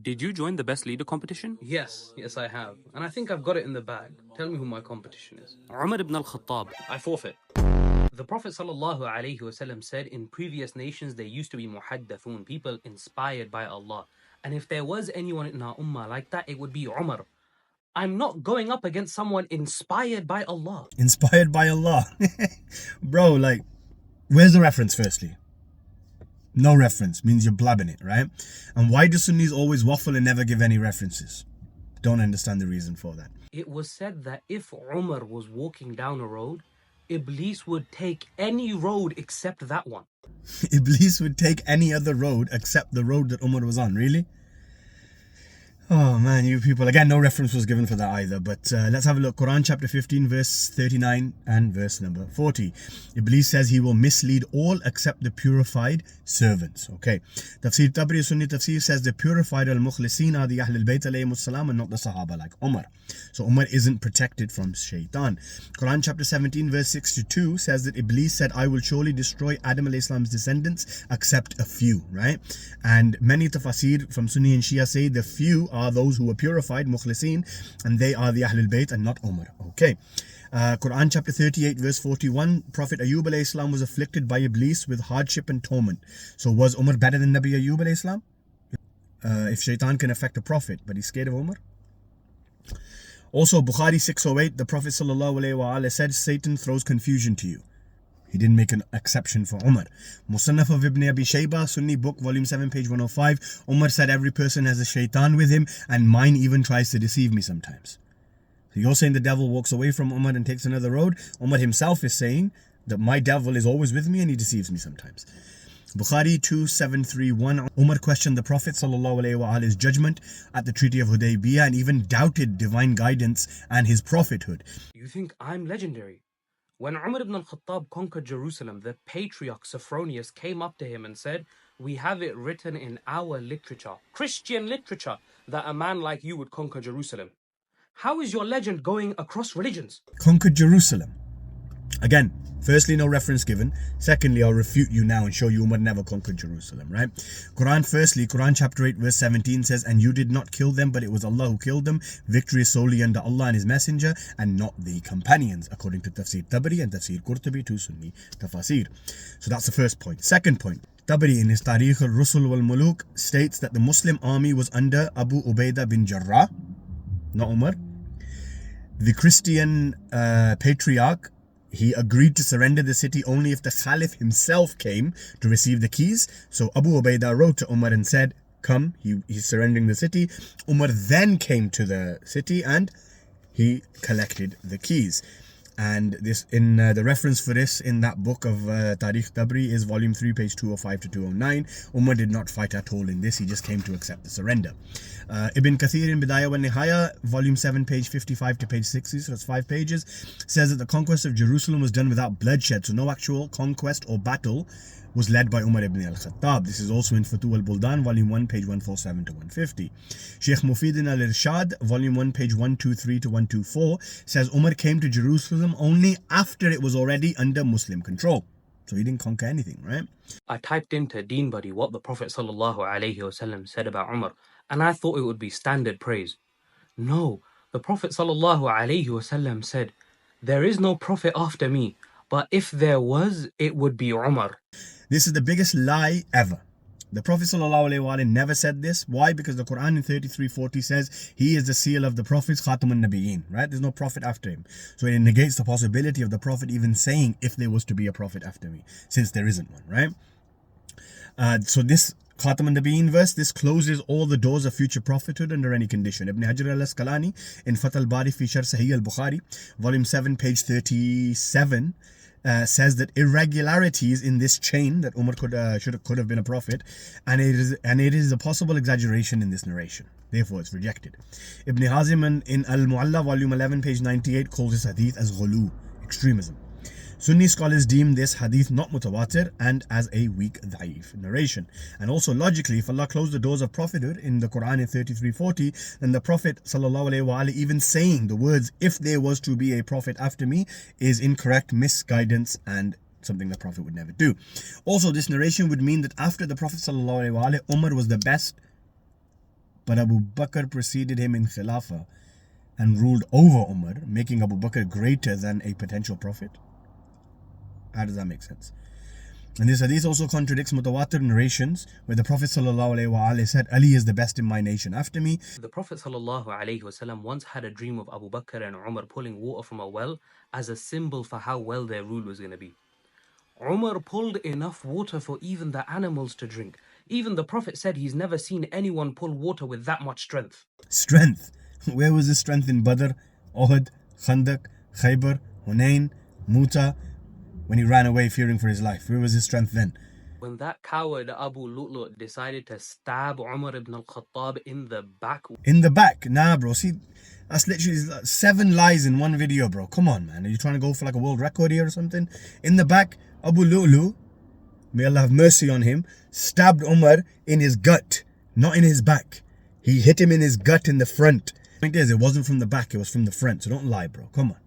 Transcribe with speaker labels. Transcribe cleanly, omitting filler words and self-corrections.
Speaker 1: Did you join the best leader competition?
Speaker 2: Yes, I have. And I think I've got it in the bag. Tell me who my competition is.
Speaker 1: Umar ibn Al-Khattab.
Speaker 2: I forfeit. The Prophet ﷺ said in previous nations there used to be muhaddathun, people inspired by Allah. And if there was anyone in our ummah like that, it would be Umar. I'm not going up against someone inspired by Allah.
Speaker 3: Inspired by Allah. Bro, like, where's the reference firstly? No reference means you're blabbing it, right? And why do Sunnis always waffle and never give any references? Don't understand the reason for that.
Speaker 2: It was said that if Umar was walking down a road, Iblis would take any road except that one.
Speaker 3: Iblis would take any other road except the road that Umar was on, really? Oh man, you people. Again, no reference was given for that either. But let's have a look. Quran chapter 15, verse 39 and verse number 40. Iblis says he will mislead all except the purified servants. Okay. Tafsir Tabri Sunni Tafsir says the purified al-mukhlisin are the Ahlul Bayt alayhimus salam and not the Sahaba like Umar. So Umar isn't protected from shaitan. Quran chapter 17, verse 62 says that Iblis said, I will surely destroy Adam alayhi salam's descendants except a few, right? And many tafsir from Sunni and Shia say the few are those who were purified, mukhlisin, and they are the Ahlul Bayt and not Umar. Okay. Quran chapter 38 verse 41, Prophet Ayyub alayhi salam was afflicted by Iblis with hardship and torment. So was Umar better than Nabi Ayyub alayhi salam? If shaitan can affect a prophet, but he's scared of Umar? Also, Bukhari 608, the Prophet ﷺ said, Satan throws confusion to you. He didn't make an exception for Umar. Musannaf of Ibn Abi Shayba, Sunni book, volume 7, page 105. Umar said every person has a shaitan with him and mine even tries to deceive me sometimes. So you're saying the devil walks away from Umar and takes another road. Umar himself is saying that my devil is always with me and he deceives me sometimes. Bukhari 2731, Umar questioned the Prophet ﷺ's judgment at the Treaty of Hudaybiyah and even doubted divine guidance and his prophethood.
Speaker 2: You think I'm legendary? When Umar ibn al-Khattab conquered Jerusalem, the patriarch Sophronius came up to him and said, we have it written in our literature, Christian literature, that a man like you would conquer Jerusalem. How is your legend going across religions?
Speaker 3: Conquered Jerusalem. Again, firstly, no reference given. Secondly, I'll refute you now and show you Umar never conquered Jerusalem, right? Quran chapter 8, verse 17 says, and you did not kill them, but it was Allah who killed them. Victory is solely under Allah and His Messenger and not the companions, according to Tafsir Tabari and Tafsir Qurtubi, two Sunni tafasir. So that's the first point. Second point, Tabari in his Tarikh al-Rusul wal-Muluk states that the Muslim army was under Abu Ubaidah bin Jarrah, not Umar. The Christian patriarch, he agreed to surrender the city only if the Caliph himself came to receive the keys. So Abu Ubaidah wrote to Umar and said, come, he's surrendering the city. Umar then came to the city and he collected the keys. And this in the reference for this in that book of Tarikh Tabri is volume 3, page 205 to 209. Umar did not fight at all in this. He just came to accept the surrender. Ibn Kathir in Bidayah wa Nihaya, volume 7, page 55 to page 60, so that's 5 pages, says that the conquest of Jerusalem was done without bloodshed. So no actual conquest or battle was led by Umar ibn al-Khattab. This is also in Futuh al-Buldan, volume 1, page 147 to 150. Sheikh Mufid al-Irshad, volume 1, page 123 to 124, says Umar came to Jerusalem only after it was already under Muslim control. So he didn't conquer anything, right?
Speaker 2: I typed into Deen Buddy what the Prophet ﷺ said about Umar, and I thought it would be standard praise. No, the Prophet ﷺ said, there is no prophet after me, but if there was, it would be Umar.
Speaker 3: This is the biggest lie ever. The Prophet ﷺ never said this. Why? Because the Quran in 33:40 says he is the seal of the prophets, Khatamun Nabiyyin, right? There's no prophet after him. So it negates the possibility of the Prophet even saying if there was to be a prophet after me, since there isn't one, right? So this Khatamun Nabiyyin verse, this closes all the doors of future prophethood under any condition. Ibn Hajar al-Asqalani in Fath al-Bari fi Sharh Sahih al-Bukhari, volume 7, page 37, says that irregularities in this chain that Umar could have been a prophet, and it is a possible exaggeration in this narration. Therefore, it's rejected. Ibn Hazim in Al-Mu'alla, volume 11, page 98, calls this hadith as ghulu, extremism. Sunni scholars deem this hadith not mutawatir and as a weak da'if narration. And also logically, if Allah closed the doors of prophethood in the Quran in 33:40, then the Prophet ﷺ even saying the words, if there was to be a prophet after me, is incorrect, misguidance, and something the Prophet would never do. Also, this narration would mean that after the Prophet ﷺ, Umar was the best but Abu Bakr preceded him in Khilafah and ruled over Umar, making Abu Bakr greater than a potential prophet? How does that make sense? And this hadith also contradicts mutawatir narrations where the Prophet ﷺ said, Ali is the best in my nation after me.
Speaker 2: The Prophet ﷺ once had a dream of Abu Bakr and Umar pulling water from a well as a symbol for how well their rule was going to be. Umar pulled enough water for even the animals to drink. Even the Prophet said he's never seen anyone pull water with that much strength.
Speaker 3: Strength? Where was this strength in Badr, Uhud, Khandaq, Khaybar, Hunayn, Muta, when he ran away fearing for his life? Where was his strength then?
Speaker 2: When that coward Abu Lu'lu' decided to stab Umar ibn Al-Khattab in the back.
Speaker 3: In the back? Nah, bro. See, that's literally 7 lies in one video, bro. Come on, man. Are you trying to go for like a world record here or something? In the back, Abu Lu'lu', may Allah have mercy on him, stabbed Umar in his gut, not in his back. He hit him in his gut in the front. The point is, it wasn't from the back, it was from the front. So don't lie, bro. Come on.